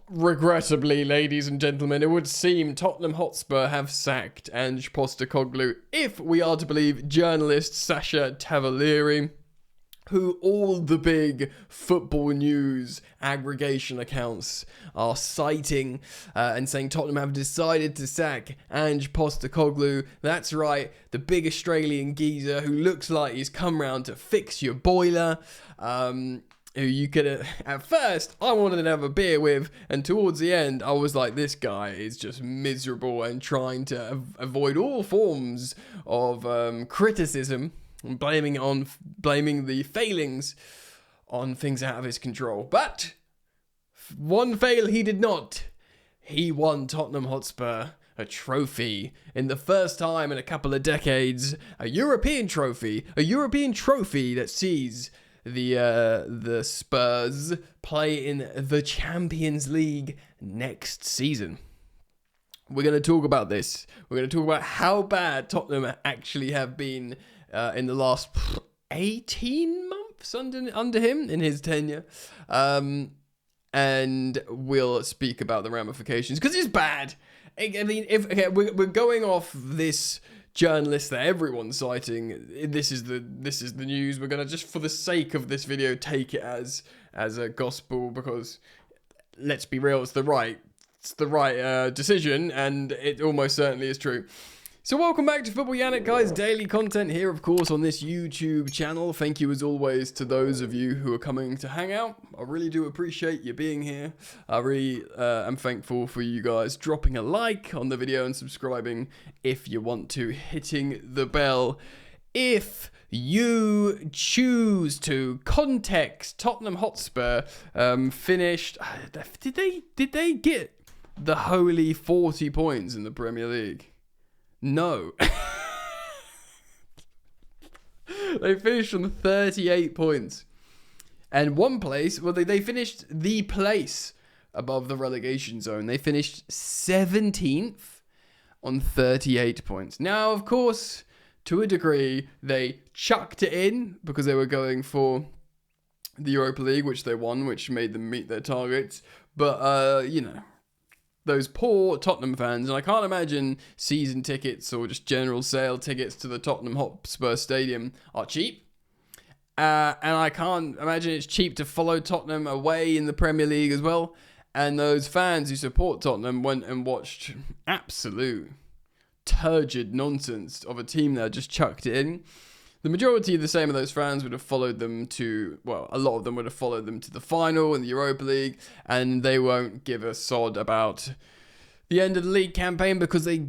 Regrettably, ladies and gentlemen, it would seem Tottenham Hotspur have sacked Ange Postecoglou, if we are to believe journalist Sasha Tavalieri, who all the big football news aggregation accounts are citing and saying Tottenham have decided to sack Ange Postecoglou. That's right, the big Australian geezer who looks like he's come round to fix your boiler. Who you could, at first, I wanted to have a beer with, and towards the end, I was like, this guy is just miserable and trying to avoid all forms of criticism, and blaming the failings on things out of his control. But one fail he did not. He won Tottenham Hotspur a trophy in the first time in a couple of decades, a European trophy that sees the Spurs play in the Champions League next season. We're going to talk about this. We're going to talk about how bad Tottenham actually have been in the last 18 months under him in his tenure. And we'll speak about the ramifications because it's bad. I mean, we're going off this journalist that everyone's citing. This is the news. We're gonna, just for the sake of this video, take it as a gospel, because let's be real, it's the right decision, and it almost certainly is true. So welcome back to Football Yannick, guys. Daily content here, of course, on this YouTube channel. Thank you, as always, to those of you who are coming to hang out. I really do appreciate you being here. I really am thankful for you guys dropping a like on the video and subscribing if you want to, hitting the bell if you choose to. Context: Tottenham Hotspur finished. Did they get the holy 40 points in the Premier League? No. They finished on 38 points. And one place, well, they finished the place above the relegation zone. They finished 17th on 38 points. Now, of course, to a degree, they chucked it in because they were going for the Europa League, which they won, which made them meet their targets. But, those poor Tottenham fans, and I can't imagine season tickets or just general sale tickets to the Tottenham Hotspur Stadium are cheap. And I can't imagine it's cheap to follow Tottenham away in the Premier League as well. And those fans who support Tottenham went and watched absolute turgid nonsense of a team that just chucked it in. The majority of the same of those fans would have followed them to, well, a lot of them would have followed them to the final in the Europa League, and they won't give a sod about the end of the league campaign because they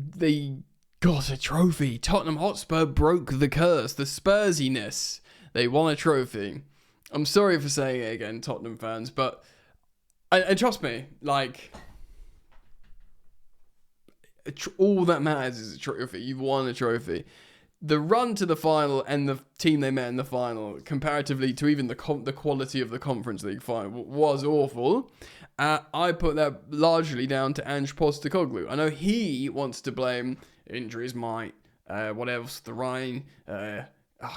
got a trophy. Tottenham Hotspur broke the curse, the Spursiness. They won a trophy. I'm sorry for saying it again, Tottenham fans, but and trust me, like, all that matters is a trophy. You've won a trophy. The run to the final and the team they met in the final, comparatively to even the quality of the Conference League final, was awful. I put that largely down to Ange Postecoglou. I know he wants to blame injuries, what else, the rain. Oh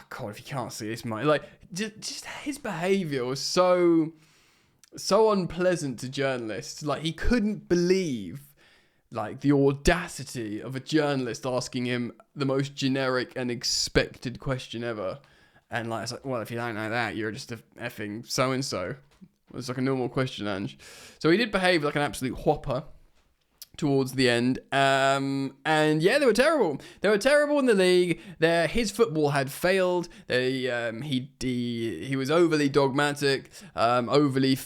God, if you can't see this, mate, like just his behaviour was so unpleasant to journalists. Like, he couldn't believe, like, the audacity of a journalist asking him the most generic and expected question ever. And, like, it's like, well, if you don't know that, you're just a effing so-and-so. It's like a normal question, Ange. So he did behave like an absolute whopper towards the end. And yeah, they were terrible. They were terrible in the league. His football had failed. He was overly dogmatic, overly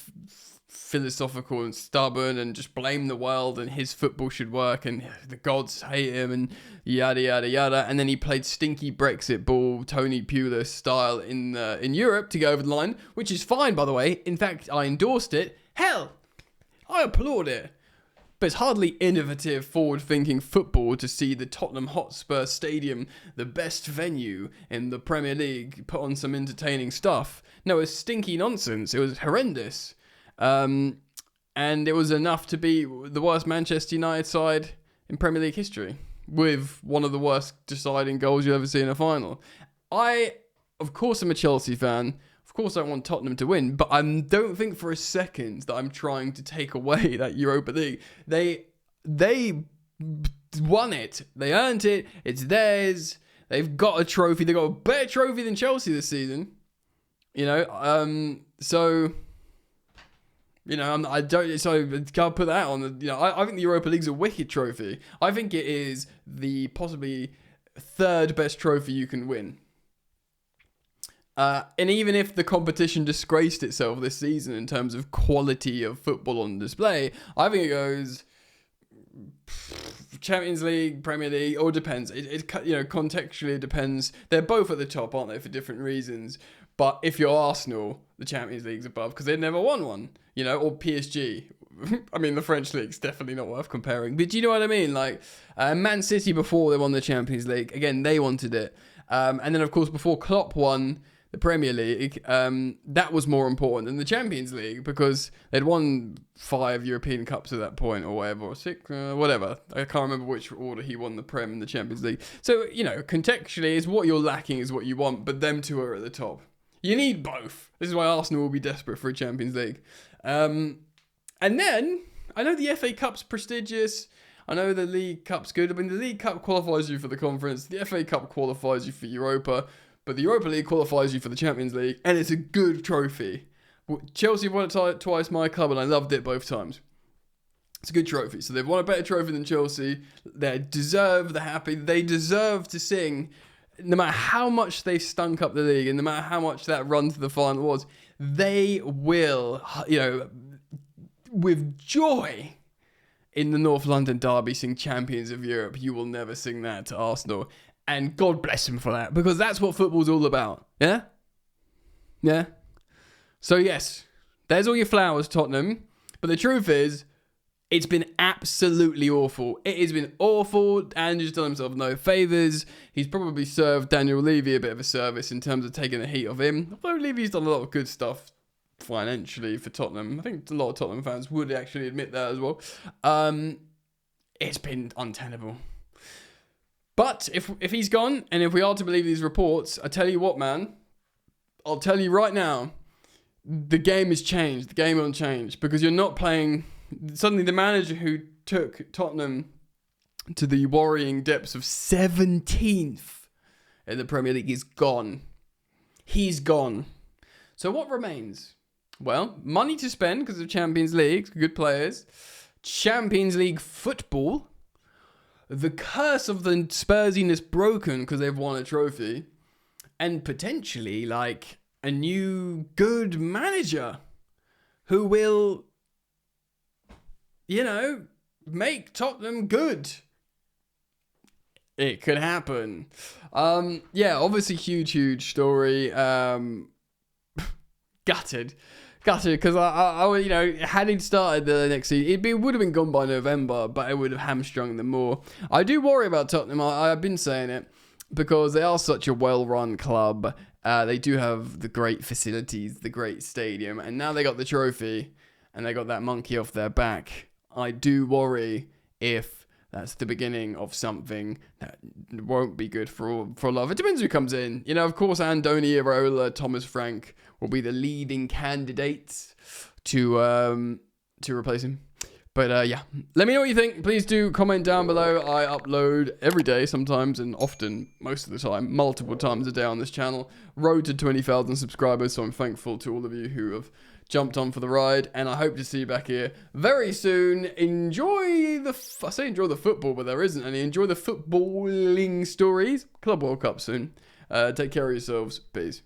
philosophical and stubborn, and just blamed the world and his football should work and the gods hate him and yada yada yada. And then he played stinky Brexit ball, Tony Pulis style in Europe to go over the line, which is fine, by the way. In fact, I endorsed it. Hell, I applaud it. But it's hardly innovative, forward-thinking football to see the Tottenham Hotspur Stadium, the best venue in the Premier League, put on some entertaining stuff. No, it was stinky nonsense. It was horrendous. And it was enough to be the worst Manchester United side in Premier League history, with one of the worst deciding goals you'll ever see in a final. I, of course, am a Chelsea fan. Of Of course, I want Tottenham to win, but I don't think for a second that I'm trying to take away that Europa League. They won it. They earned it. It's theirs. They've got a trophy. They've got a better trophy than Chelsea this season. So, I don't. So can't put that on. I think the Europa League's a wicked trophy. I think it is the possibly third best trophy you can win. And even if the competition disgraced itself this season in terms of quality of football on display, I think it goes Champions League, Premier League, all depends. It contextually it depends. They're both at the top, aren't they, for different reasons. But if you're Arsenal, the Champions League's above because they've never won one, or PSG. I mean, the French league's definitely not worth comparing. But do you know what I mean? Like, Man City before they won the Champions League, again, they wanted it. And then, of course, before Klopp won the Premier League, that was more important than the Champions League because they'd won 5 European Cups at that point or whatever, or 6, whatever. I can't remember which order he won the Prem and the Champions League. So, contextually, is what you're lacking is what you want, but them two are at the top. You need both. This is why Arsenal will be desperate for a Champions League. And then, I know the FA Cup's prestigious. I know the League Cup's good. I mean, the League Cup qualifies you for the conference. The FA Cup qualifies you for Europa. But the Europa League qualifies you for the Champions League. And it's a good trophy. Chelsea won it twice, my club, and I loved it both times. It's a good trophy. So they've won a better trophy than Chelsea. They deserve the happy. They deserve to sing. No matter how much they stunk up the league and no matter how much that run to the final was, they will, with joy in the North London derby sing Champions of Europe. You will never sing that to Arsenal. And God bless them for that, because that's what football's all about. Yeah? Yeah? So yes, there's all your flowers, Tottenham. But the truth is, it's been absolutely awful. It has been awful. Andrew's done himself no favours. He's probably served Daniel Levy a bit of a service in terms of taking the heat off him. Although Levy's done a lot of good stuff financially for Tottenham. I think a lot of Tottenham fans would actually admit that as well. It's been untenable. But if he's gone, and if we are to believe these reports, I tell you what, man. I'll tell you right now, the game has changed. The game won't change because you're not playing. Suddenly, the manager who took Tottenham to the worrying depths of 17th in the Premier League is gone. He's gone. So what remains? Well, money to spend because of Champions League, good players, Champions League football, the curse of the Spursiness broken because they've won a trophy, and potentially like a new good manager who will, make Tottenham good. It could happen. Obviously huge story. Gutted because I would, had he started the next season, it would have been gone by November, but it would have hamstrung them more. I do worry about Tottenham. I've been saying it because they are such a well-run club. They do have the great facilities, the great stadium, and now they got the trophy and they got that monkey off their back. I do worry if that's the beginning of something that won't be good for a lot. It depends who comes in. Of course, Andoni Iraola, Thomas Frank will be the leading candidates to replace him. But let me know what you think. Please do comment down below. I upload every day, sometimes and often, most of the time, multiple times a day on this channel. Road to 20,000 subscribers, so I'm thankful to all of you who have jumped on for the ride, and I hope to see you back here very soon. Enjoy the football, but there isn't any. Enjoy the footballing stories. Club World Cup soon. Take care of yourselves. Peace.